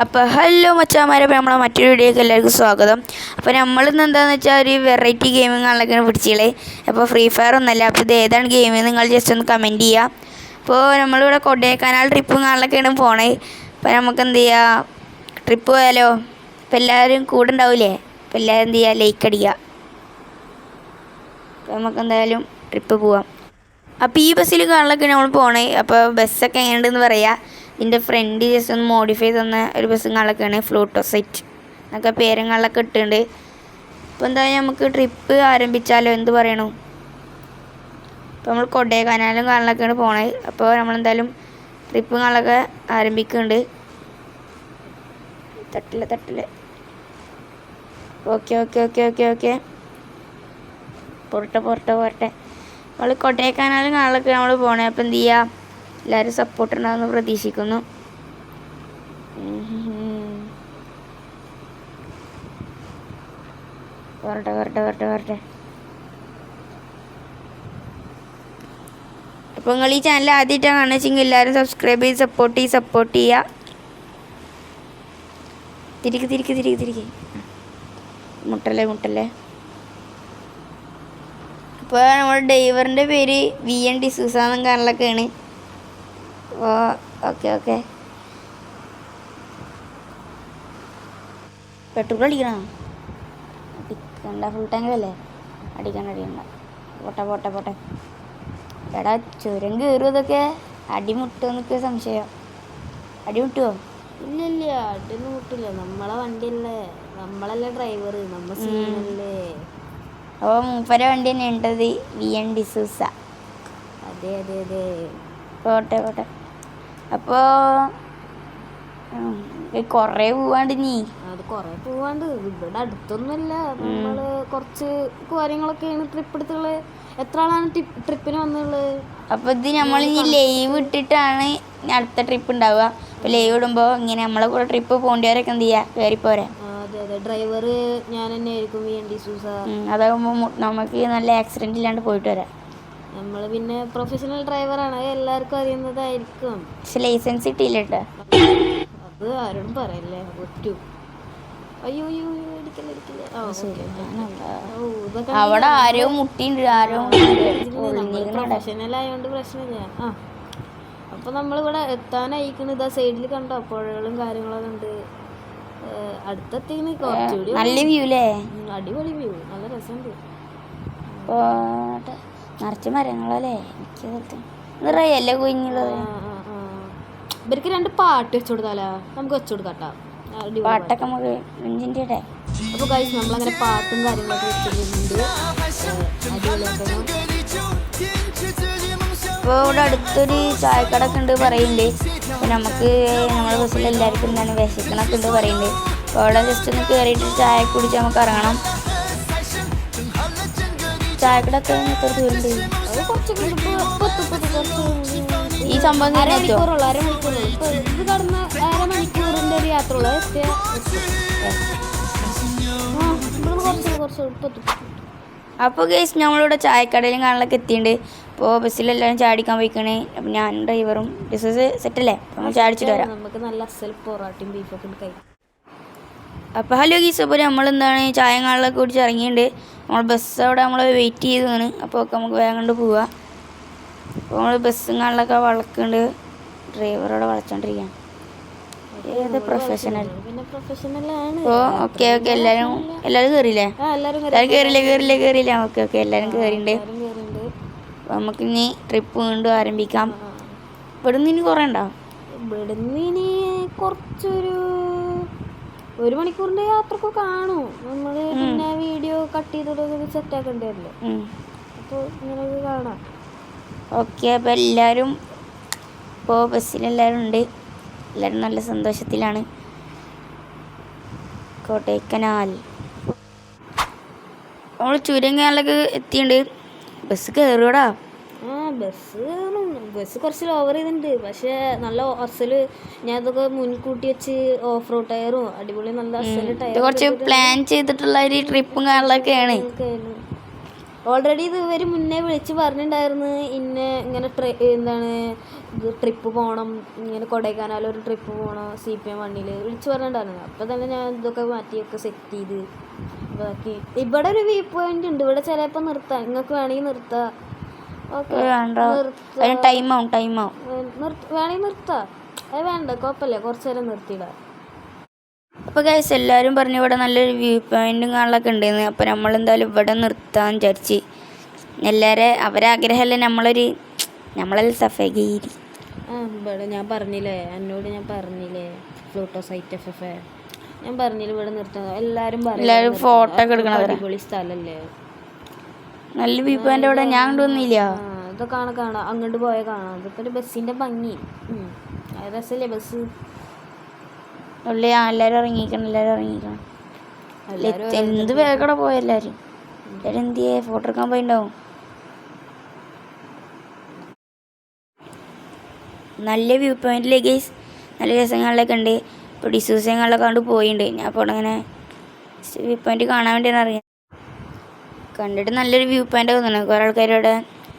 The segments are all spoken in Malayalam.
അപ്പോൾ ഹലോ മച്ചാന്മാരെ, അപ്പോൾ നമ്മളെ മറ്റൊരു വീഡിയോക്ക് എല്ലാവർക്കും സ്വാഗതം. അപ്പോൾ നമ്മളിന്ന് എന്താണെന്ന് വെച്ചാൽ ഒരു വെറൈറ്റി ഗെയിമിങ്ങാണൊക്കെയാണ് പിടിച്ചത്. അപ്പോൾ ഫ്രീ ഫയർ ഒന്നല്ല. അപ്പോൾ ഇത് ഏതാണ് ഗെയിം നിങ്ങൾ ജസ്റ്റ് ഒന്ന് കമൻറ്റ് ചെയ്യുക. അപ്പോൾ നമ്മളിവിടെ കൊടൈക്കനാൽ ട്രിപ്പും കാണലൊക്കെയാണ് പോണേ. അപ്പോൾ നമുക്ക് എന്ത് ചെയ്യുക, ട്രിപ്പ് പോയാലോ? അപ്പോൾ എല്ലാവരും കൂടെ ഉണ്ടാവില്ലേ? അപ്പോൾ എല്ലാവരും എന്ത് ചെയ്യുക, ലൈക്ക് അടിക്കുക. അപ്പോൾ നമുക്ക് എന്തായാലും ട്രിപ്പ് പോവാം. അപ്പോൾ ഈ ബസ്സിൽ കാണലൊക്കെ നമ്മൾ പോണേ. അപ്പോൾ ബസ്സൊക്കെ എങ്ങനെയുണ്ടെന്ന് പറയാം. ഇതിൻ്റെ ഫ്രണ്ട് ജസ്റ്റ് ഒന്ന് മോഡിഫൈ തന്ന ഒരു ബസ്സും കാണലൊക്കെയാണ്, ഫ്ലൂട്ടോസൈറ്റ് എന്നൊക്കെ പേരും കാണലൊക്കെ ഇട്ടിട്ടുണ്ട്. അപ്പോൾ എന്തായാലും നമുക്ക് ട്രിപ്പ് ആരംഭിച്ചാലോ, എന്ത് പറയണു? അപ്പോൾ നമ്മൾ കൊടൈക്കനാലും കാണലൊക്കെയാണ് പോണേ. അപ്പോൾ നമ്മളെന്തായാലും ട്രിപ്പ് കാണലൊക്കെ ആരംഭിക്കുന്നുണ്ട്. തട്ടില്ല. ഓക്കെ. പോരട്ടെ. നമ്മൾ കൊടൈക്കനാലും കാണലൊക്കെ നമ്മൾ പോണേ. അപ്പോൾ എന്ത് ചെയ്യുക, എല്ലാവരും സപ്പോർട്ട് ഉണ്ടാകുമെന്ന് പ്രതീക്ഷിക്കുന്നു. വരട്ടെ. അപ്പോൾ നിങ്ങൾ ഈ ചാനൽ ആദ്യമായിട്ടാണ് കാണുകയെങ്കിൽ എല്ലാവരും സബ്സ്ക്രൈബ് ചെയ്ത് സപ്പോർട്ട് ചെയ്യുക. തിരിക്ക്. മുട്ടല്ലേ. അപ്പോൾ നമ്മുടെ ഡ്രൈവറിൻ്റെ പേര് VN ഡിസൂസ എന്നും കാണലൊക്കെയാണ്. ഓക്കെ. പെട്രോൾ അടിക്കണം. അടിക്കണ്ട, ഫുൾ ടാങ്കിലല്ലേ? അടിക്കണ്ട. പോട്ടെ. എടാ ചുരം കയറും. ഇതൊക്കെ അടിമുട്ടുമോ എന്നൊക്കെ സംശയം. അടിമുട്ടുമോ? ഇല്ല, അടിയൊന്നും മുട്ടില്ല. നമ്മളെ വണ്ടിയല്ലേ, നമ്മളല്ലേ ഡ്രൈവർ, നമ്മൾ സീനല്ലേ. അപ്പോൾ മൂപ്പരെ വണ്ടി തന്നെ ഉണ്ടത്, VN ഡിസൂസ. അതെ. പോട്ടെ. അപ്പോൾ കുറേ പോവാണ്ട് നീ. അത് കുറേ പോവാണ്ട്. ഇവിടെ അടുത്തൊന്നുമല്ല. നമ്മള് കുറച്ച് കാര്യങ്ങളൊക്കെയാണ് ട്രിപ്പ് എടുത്തുള്ളത്. എത്ര ആളാണ് ട്രിപ്പിന് വന്നുള്ളത്? അപ്പോൾ ഇത് നമ്മളിനി ലൈവ് ഇട്ടിട്ടാണ് അടുത്ത ട്രിപ്പ് ഉണ്ടാവുക. അപ്പോൾ ലൈവ് ഇടുമ്പോൾ ഇങ്ങനെ നമ്മളെ കൂടെ ട്രിപ്പ് പോകേണ്ടവരൊക്കെ എന്ത് ചെയ്യുക, കയറിപ്പോരാ. അതെ, ഡ്രൈവർ ഞാൻ തന്നെ ആയിരിക്കും, VN ഡിസൂസ. അതാകുമ്പോൾ നമുക്ക് നല്ല ആക്സിഡന്റ് ഇല്ലാണ്ട് പോയിട്ട് വരാം. നമ്മൾ പിന്നെ പ്രൊഫഷണൽ ഡ്രൈവറാണ്, എല്ലാവർക്കും അറിയുന്നതായിരിക്കും. പക്ഷെ ലൈസൻസ് കിട്ടിയില്ല കേട്ടോ. അത് ആരോടും പറയല്ലേ, ഒറ്റ. അയ്യോ അവിടെ ആരോ മുട്ടിണ്ട്. പ്രൊഫഷണൽ ആയതുകൊണ്ട് പ്രശ്നമില്ല. അപ്പൊ നമ്മളിവിടെ എത്താനായിക്കണ്. ഇതാ സൈഡിൽ കണ്ടോ പുഴകളും കാര്യങ്ങളൊക്കെ ഉണ്ട്. അടുത്തെത്തിന്ന് കുറച്ചുകൂടി നല്ല വ്യൂ അല്ലേ? അടിപൊളി വ്യൂ, നല്ല രസമുണ്ട്. നിറച്ച് മരങ്ങളല്ലേ? നിറയല്ലേ കുഞ്ഞുള്ളത്. ഇവർക്ക് 2 പാട്ട് വെച്ചു കൊടുത്താലോ? നമുക്ക് വെച്ചു കൊടുക്കാട്ടോ, പാട്ടൊക്കെ നമുക്ക് ഇഞ്ചിൻ്റെ. അപ്പോൾ ഗൈസ് നമ്മളങ്ങനെ പാട്ടും കാര്യങ്ങളൊക്കെ വെച്ചിട്ടുണ്ട്. ഇപ്പോൾ ഇവിടെ അടുത്തൊരു ചായക്കടയൊക്കെ ഉണ്ട് പറയുന്നുണ്ട്. അപ്പോൾ നമുക്ക് നമ്മുടെ ബസ്സിൽ എല്ലാവർക്കും എന്താണ് വിശക്കണൊക്കെ ഉണ്ട് പറയുന്നുണ്ട്. അപ്പോൾ അവിടെ ജസ്റ്റ് ഒന്ന് കയറിയിട്ട് ചായ കുടിച്ച് നമുക്ക് ഇറങ്ങണം. ചായക്കടയൊക്കെ ദൂരമുണ്ട്. ഈ സംഭവം അരമണിക്കൂറിൻ്റെ ഒരു യാത്ര ഉള്ള. അപ്പോൾ ഗൈസ് നമ്മളിവിടെ ചായക്കടയിലും കാണലൊക്കെ എത്തിയിട്ടുണ്ട്. അപ്പോൾ ബസ്സിലെല്ലാവരും ചാടിക്കാൻ പോയിക്കണേ. അപ്പം ഞാൻ ഡ്രൈവറും ഡിസൂസ് സെറ്റല്ലേ, നമ്മൾ ചാടിച്ചിട്ട് വരാം. നമുക്ക് നല്ല അസൽ പൊറാട്ടയും ബീഫൊക്കെ കഴിക്കാം. അപ്പോൾ ഹലോ ഗീസ്, അപ്പോൾ നമ്മളെന്താണ് ചായ കാണലൊക്കെ കുടിച്ച് ഇറങ്ങിയിട്ടുണ്ട്. നമ്മൾ ബസ് അവിടെ നമ്മൾ വെയിറ്റ് ചെയ്താണ്. അപ്പോൾ ഒക്കെ നമുക്ക് വേഗം കൊണ്ട് പോവാം. അപ്പോൾ നമ്മൾ ബസ്സും കാണലൊക്കെ വളക്കുന്നുണ്ട്. ഡ്രൈവറോടെ വളച്ചോണ്ടിരിക്കുകയാണ്. ഏത് പ്രൊഫഷണൽ. ഓ ഓക്കെ. എല്ലാവരും കയറിയില്ലേ? കയറില്ല. ഓക്കെ എല്ലാവരും കയറിയിട്ടുണ്ട്. അപ്പോൾ നമുക്ക് ഇനി ട്രിപ്പ് വീണ്ടും ആരംഭിക്കാം. ഇവിടുന്ന് ഇനി കുറേ ഉണ്ടോ? ഇവിടുന്ന് ഇനി കുറച്ചൊരു 1 മണിക്കൂറിൻ്റെ യാത്രക്ക് കാണും. നമ്മൾ പിന്നെ വീഡിയോ കട്ട് ചെയ്തിട്ട് സെറ്റാക്കണ്ടല്ലേ. അപ്പോൾ ഇങ്ങനെയൊക്കെ കാണാം. ഓക്കെ. അപ്പോൾ എല്ലാവരും ഇപ്പോൾ ബസ്സിലെല്ലാവരും ഉണ്ട്. എല്ലാവരും നല്ല സന്തോഷത്തിലാണ്. കൊടൈക്കനാൽ നമ്മൾ ചുരം കാണലൊക്കെ എത്തിയിട്ടുണ്ട്. ബസ് കയറുകൂടാ. ബസ് കുറച്ച് ഓവർ ചെയ്തിട്ടുണ്ട്. പക്ഷേ നല്ല അസല് ഞാൻ ഇതൊക്കെ മുൻകൂട്ടി വെച്ച് ഓഫ് റോഡ് ടയറും അടിപൊളി നല്ല അസല് ടയർ കുറച്ച് പ്ലാൻ ചെയ്തിട്ടുള്ള ഒരു ട്രിപ്പും കാണലൊക്കെയാണ്. ഓൾറെഡി ഇത് ഇവർ മുന്നേ വിളിച്ച് പറഞ്ഞിട്ടുണ്ടായിരുന്നു ഇങ്ങനെ എന്താണ് ഇത് ട്രിപ്പ് പോകണം, ഇങ്ങനെ കൊടൈക്കനാൽ ഒരു ട്രിപ്പ് പോകണം CPM 1 വിളിച്ച് പറഞ്ഞിട്ടുണ്ടായിരുന്നു. അപ്പോൾ തന്നെ ഞാൻ ഇതൊക്കെ മാറ്റിയൊക്കെ സെറ്റ് ചെയ്ത് ബാക്കി. ഇവിടെ ഒരു വ്യൂ പോയിന്റ് ഉണ്ട്, ഇവിടെ ചിലപ്പോൾ നിർത്താം, നിങ്ങൾക്ക് വേണമെങ്കിൽ നിർത്താം. ഓക്കെ വേണമെങ്കിൽ നിർത്താം, അത് വേണ്ട കുഴപ്പമില്ല, കുറച്ച് നേരം നിർത്തിയിടാം. അപ്പോൾ ഗൈസ് എല്ലാവരും പറഞ്ഞു ഇവിടെ നല്ലൊരു വ്യൂ പോയിൻറ്റും കാണലൊക്കെ ഉണ്ടായിരുന്നു. അപ്പോൾ നമ്മളെന്തായാലും ഇവിടെ നിർത്താൻ വിചാരിച്ച്. അവരെ ആഗ്രഹമല്ലേ നമ്മളെല്ലാം സഫഗീരി. ഇവിടെ ഞാൻ പറഞ്ഞില്ലേ, എന്നോട് ഞാൻ പറഞ്ഞില്ലേ ഫ്ലൂട്ടോ സൈറ്റ് FF ഞാൻ പറഞ്ഞില്ല ഇവിടെ നിർത്താൻ. എല്ലാവരും ഫോട്ടോ ഒക്കെ എടുക്കണം, അടിപൊളി സ്ഥലമല്ലേ, നല്ല വ്യൂ പോയിന്റ്. അവിടെ ഞാൻ കൊണ്ടുവന്നില്ല, ഇതൊക്കെ കാണാം, അങ്ങോട്ട് പോയാൽ കാണാം. ഇതിപ്പോൾ ഒരു ബസ്സിൻ്റെ ഭംഗി രസമല്ലേ ബസ്. എല്ലാവരും ഇറങ്ങിക്കണം എന്ത് വേഗടെ പോയ എല്ലാവരും എന്ത് ചെയ്യേ ഫോട്ടോ എടുക്കാൻ പോയിണ്ടാവും. നല്ല വ്യൂ പോയിന്റിലേക്ക് നല്ല രസങ്ങളിലൊക്കെ ഉണ്ട്. ഇപ്പോൾ ഡിസൂസങ്ങളിലൊക്കെ കൊണ്ട് പോയിട്ടുണ്ട്. ഞാൻ അപ്പോൾ അങ്ങനെ വ്യൂ പോയിന്റ് കാണാൻ വേണ്ടിയാണ് അറിയാം. കണ്ടിട്ട് നല്ലൊരു വ്യൂ പോയിന്റ് തോന്നുന്നു. കുറേ ആൾക്കാരിവിടെ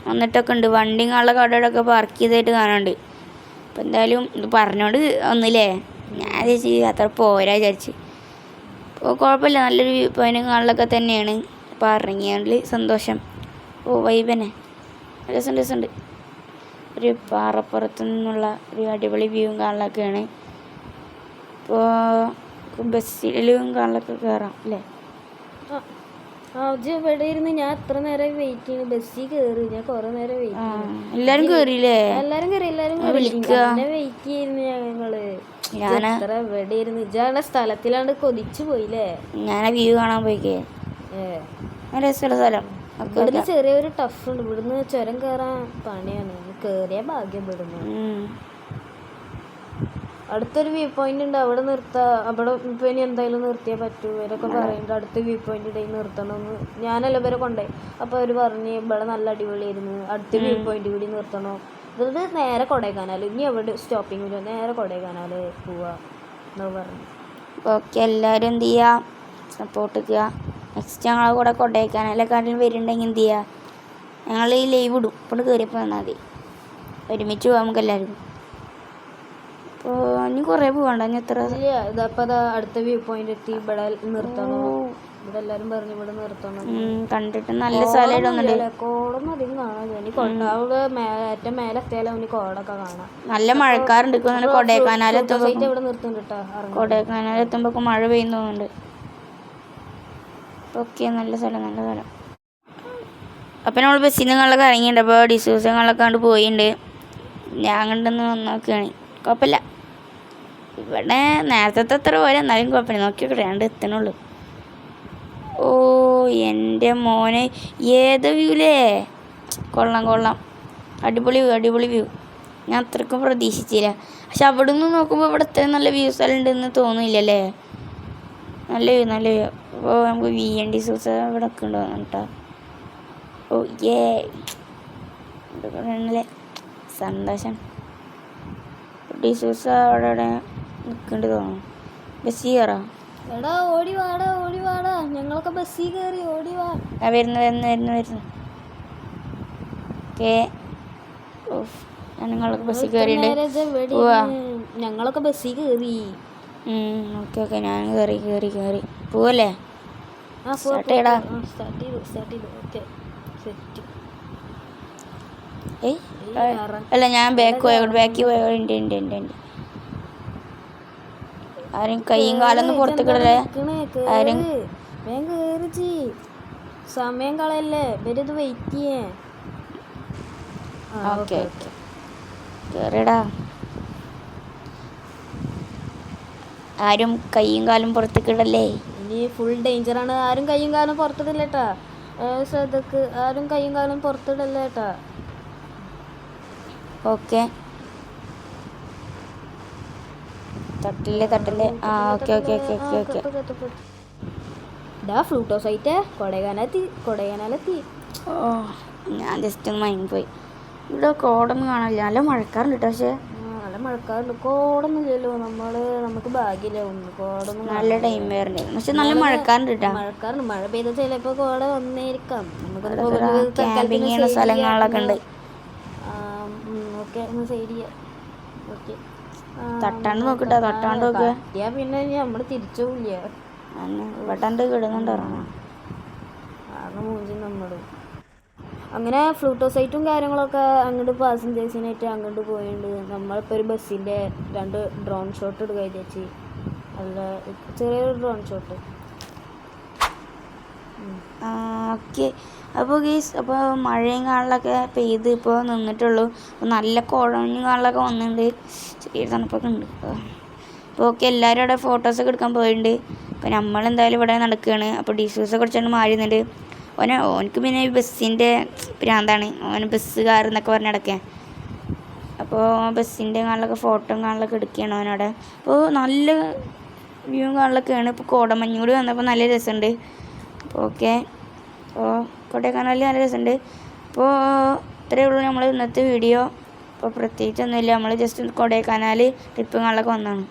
വന്നിട്ടൊക്കെ ഉണ്ട്. വണ്ടിയും കാണുന്ന കടയോടൊക്കെ പാർക്ക് ചെയ്തായിട്ട് കാണാനുണ്ട്. അപ്പോൾ എന്തായാലും ഇത് പറഞ്ഞോണ്ട് ഒന്നില്ലേ, ഞാൻ വിചാരിച്ച് അത്ര പോരാ വിചാരിച്ച്. അപ്പോൾ കുഴപ്പമില്ല, നല്ലൊരു വ്യൂ പോയിൻറ്റും കാണലൊക്കെ തന്നെയാണ്. അപ്പോൾ ഇറങ്ങിയതിൽ സന്തോഷം. വൈബ് തന്നെ, രസമുണ്ട്. ഒരു പാറപ്പുറത്തു നിന്നുള്ള ഒരു അടിപൊളി വ്യൂവും കാണലൊക്കെയാണ്. ഇപ്പോൾ ബസ്സിലും കാണലൊക്കെ കയറാം അല്ലേ. ഇവിടെ ഇരുന്ന് ഞാൻ എത്ര നേരം വെയിറ്റ് ചെയ്യുന്നു, ബസ്സിൽ കയറി ഞാൻ കുറേ നേരം വെയിറ്റ് ചെയ്യുന്നു. എല്ലാവരും കയറിയില്ലേ? എല്ലാവരും കയറി വെയിറ്റ് ചെയ്യുന്നു ഞങ്ങള്. എത്ര ഇവിടെ ഇരുന്ന് ഇജാണ് സ്ഥലത്തിലാണ്ട് കൊതിച്ചു പോയില്ലേ. ഞാൻ വ്യൂ കാണാൻ പോയിക്കേ, രസമുള്ള സ്ഥലം. ഇവിടുന്ന് ചെറിയൊരു ടഫ് ഉണ്ട്, ഇവിടുന്ന് ചുരം കയറാൻ പണിയാണ്, കേറിയ ഭാഗ്യം ഇവിടുന്ന്. അടുത്തൊരു വ്യൂ പോയിന്റ് ഉണ്ട്, അവിടെ നിർത്താം. അവിടെ ഇപ്പം ഇനി എന്തായാലും നിർത്തിയേ പറ്റൂ. ഇവരൊക്കെ പറയുന്നുണ്ട് അടുത്ത വ്യൂ പോയിന്റ് ഇടയിൽ നിർത്തണമെന്ന്. ഞാനല്ല ഇവരെ കൊണ്ടേ, അപ്പോൾ അവർ പറഞ്ഞ് ഇവിടെ നല്ല അടിപൊളിയായിരുന്നു, അടുത്ത വ്യൂ പോയിന്റ് കൂടി നിർത്തണം. ഇത് നേരെ കൊടൈക്കനാൽ, ഇനി എവിടെ സ്റ്റോപ്പിംഗ് ഇല്ല, നേരെ കൊടൈക്കനാൽ പോവാ എന്ന് പറഞ്ഞു. ഓക്കെ, എല്ലാവരും എന്ത് ചെയ്യുക, സപ്പോർട്ട് ചെയ്യുക. നെക്സ്റ്റ് ഞങ്ങളെ കൂടെ കൊടൈക്കനാലെക്കാട്ടിലും വരുന്നുണ്ടെങ്കിൽ എന്ത് ചെയ്യുക, ഞങ്ങൾ ഈ ലൈവ് ഇടും. ഇപ്പോൾ കയറിയപ്പോൾ വന്നാൽ മതി, ഒരുമിച്ച് പോകാം നമുക്ക് എല്ലാവർക്കും. അപ്പോൾ ഇനി കുറേ പോകണ്ട, ഇനി എത്ര ഇതപ്പോൾ അടുത്ത വ്യൂ പോയിന്റ് എത്തി, ഇവിടെ നിർത്തണം. ഇവിടെ എല്ലാവരും പറഞ്ഞു ഇവിടെ നിർത്തണം. കണ്ടിട്ട് നല്ല സ്ഥലമായിട്ടൊന്നുമില്ല, കോടൊന്നും അധികം കാണാൻ. ഇനി അവിടെ ഏറ്റവും മേലെ എത്തിയാലും അവന് കോടൊക്കെ കാണാം. നല്ല മഴക്കാറുണ്ട്. കൊടൈക്കനാലെത്തുമ്പോൾ ഇവിടെ നിർത്തുന്നുണ്ട് കേട്ടോ. കൊടൈക്കനാലെത്തുമ്പോൾ മഴ പെയ്യുന്നുണ്ട്. ഓക്കെ, നല്ല സ്ഥലം. അപ്പം നമ്മൾ ബസ്സിൽ നിങ്ങളൊക്കെ ഇറങ്ങിയിട്ടുണ്ട്. അപ്പോൾ ഡിസൂസങ്ങളിലൊക്കെ കണ്ട് പോയിട്ടുണ്ട്. ഞാൻ കണ്ടെന്ന് നോക്കുകയാണ്, കുഴപ്പമില്ല. ഇവിടെ നേരത്തെ അത്ര പോലെ എന്നാലും കുഴപ്പമില്ല, നോക്കിയൊക്കെ രണ്ട് എത്തണുള്ളൂ. ഓ എൻ്റെ മോനെ, ഏത് വ്യൂലേ, കൊള്ളാം. അടിപൊളി വ്യൂ. ഞാൻ അത്രയ്ക്കും പ്രതീക്ഷിച്ചില്ല. പക്ഷെ അവിടെ നിന്ന് നോക്കുമ്പോൾ ഇവിടെ ഇത്രയും നല്ല വ്യൂസ് എല്ലാം ഉണ്ടെന്ന് തോന്നില്ലല്ലേ. നല്ല വ്യൂ. അപ്പോൾ നമുക്ക് VND സൂസ ഇവിടെ ഒക്കെ ഉണ്ട് കേട്ടോ. ഓ സന്തോഷം. ഡിസൂസ അവിടെ നിൽക്കേണ്ടി തോന്നുന്നു. ബസ് കയറാം. എടാ ഓടി വാടാ, ഞങ്ങളൊക്കെ ബസ്സിൽ കയറി, ഓടി വാ. വരുന്നു. ഓക്കെ, ഞങ്ങളൊക്കെ ബസ്സിൽ കയറിയിട്ടുണ്ട്. ഞങ്ങളൊക്കെ ബസ്സിൽ കയറി. ഓക്കെ, ഞാൻ കയറി പോവല്ലേ. സ്റ്റാർട്ട് ചെയ്തു. Okay set. അല്ല, ഞാൻ ബാക്കിൽ പോയുണ്ട്. ആരും കൈയും കാലൊന്നും പുറത്ത് കിടല്ലേ. ആരും സമയം കളയല്ലേ, ഇവരിത് വെയിറ്റ് ചെയ്യേ. ഓക്കെ കേറിടാ. ആരും കൈയും കാലും പുറത്ത് കിടല്ലേ. ഇനി ഫുൾ ഡേഞ്ചറാണ്, ആരും കൈയും കാലും പുറത്തിടല്ലേട്ടാ. ശ്രദ്ധക്ക്, ആരും കൈയും കാലും പുറത്തിടല്ലേട്ടാ. ഓക്കെ, തട്ടില്ലേ. ഓക്കെ. ഫ്ലൂട്ടോ സൈറ്റ് കൊടൈക്കനാലെത്തി. ഞാൻ ജസ്റ്റ് ഒന്ന് മയങ്ങി പോയി. ഇവിടെ കോടൊന്നും കാണില്ല, നല്ല മഴക്കാറുണ്ട് കേട്ടോ. പക്ഷേ നല്ല നല്ല മഴക്കാറുണ്ട്. കോടൊന്നും ഇല്ലല്ലോ, നമുക്ക് ഭാഗ്യമില്ല ഒന്ന് കോടൊന്നും. നല്ല ടൈം വരുന്നുണ്ട്, പക്ഷെ നല്ല മഴക്കാറുണ്ട് കേട്ടോ. മഴക്കാറുണ്ട്, മഴ പെയ്ത ചിലപ്പോ കോട വന്നേരിക്കാം. ക്യാമ്പിങ് ചെയ്യുന്ന സ്ഥലങ്ങളിലൊക്കെ ഉണ്ട്. ഓക്കെ, ഒന്ന് സൈഡ് ചെയ്യാം. ഓക്കെ, തട്ടാണ്ട് നോക്കട്ടെ, തട്ടാണ്ട് നോക്കുക. പിന്നെ നമ്മള് തിരിച്ചു പോവില്ല, പെട്ടെന്ന് കിടന്നുണ്ടായിരുന്നു മൂഞ്ചി നമ്മള്. അങ്ങനെ ഫ്ലൂട്ടോസൈറ്റും കാര്യങ്ങളൊക്കെ അങ്ങോട്ട് പാസഞ്ചേഴ്സിനായിട്ട് അങ്ങോട്ട് പോയിട്ടുണ്ട്. നമ്മളിപ്പോൾ ഒരു ബസ്സിൻ്റെ 2 ഡ്രോൺ ഷോട്ട് എടുക്കുക വിചാരിച്ച്. നല്ല ചെറിയൊരു ഡ്രോൺ ഷോട്ട്. ഓക്കെ, അപ്പോൾ ഗീസ്, അപ്പോൾ മഴയും കാളിലൊക്കെ പെയ്ത് ഇപ്പോൾ നിന്നിട്ടുള്ളൂ. നല്ല കുഴഞ്ഞ കാളിലൊക്കെ വന്നിട്ടുണ്ട്, ചെറിയ തണുപ്പൊക്കെ ഉണ്ട്. അപ്പോൾ ഓക്കെ, എല്ലാവരും അവിടെ ഫോട്ടോസൊക്കെ എടുക്കാൻ പോയിട്ടുണ്ട്. അപ്പോൾ നമ്മളെന്തായാലും ഇവിടെ നടക്കുകയാണ്. അപ്പോൾ ഡിഷ്യൂസൊക്കെ കുറിച്ചാണ് മാറുന്നുണ്ട്. ഓനക്ക് പിന്നെ ഈ ബസ്സിൻ്റെ ഭ്രാന്താണ്, ഓന് ബസ്സുകാർ എന്നൊക്കെ പറഞ്ഞ് നടക്കുക. അപ്പോൾ ബസ്സിൻ്റെ കാളിലൊക്കെ ഫോട്ടോയും കാളിലൊക്കെ എടുക്കുകയാണ് ഓനവിടെ. അപ്പോൾ നല്ല വ്യൂവും കാളിലൊക്കെയാണ്. ഇപ്പോൾ കോടമഞ്ഞ് കൂടി വന്നപ്പോൾ നല്ല രസമുണ്ട്. അപ്പോൾ ഓക്കെ, അപ്പോൾ കൊടൈക്കനാലിൽ നല്ല രസമുണ്ട്. അപ്പോൾ ഇത്രയേ ഉള്ളൂ നമ്മൾ ഇന്നത്തെ വീഡിയോ. അപ്പോൾ പ്രത്യേകിച്ചൊന്നുമില്ല, നമ്മൾ ജസ്റ്റ് കൊടൈക്കനാൽ ട്രിപ്പ് കാളിലൊക്കെ വന്നതാണ്.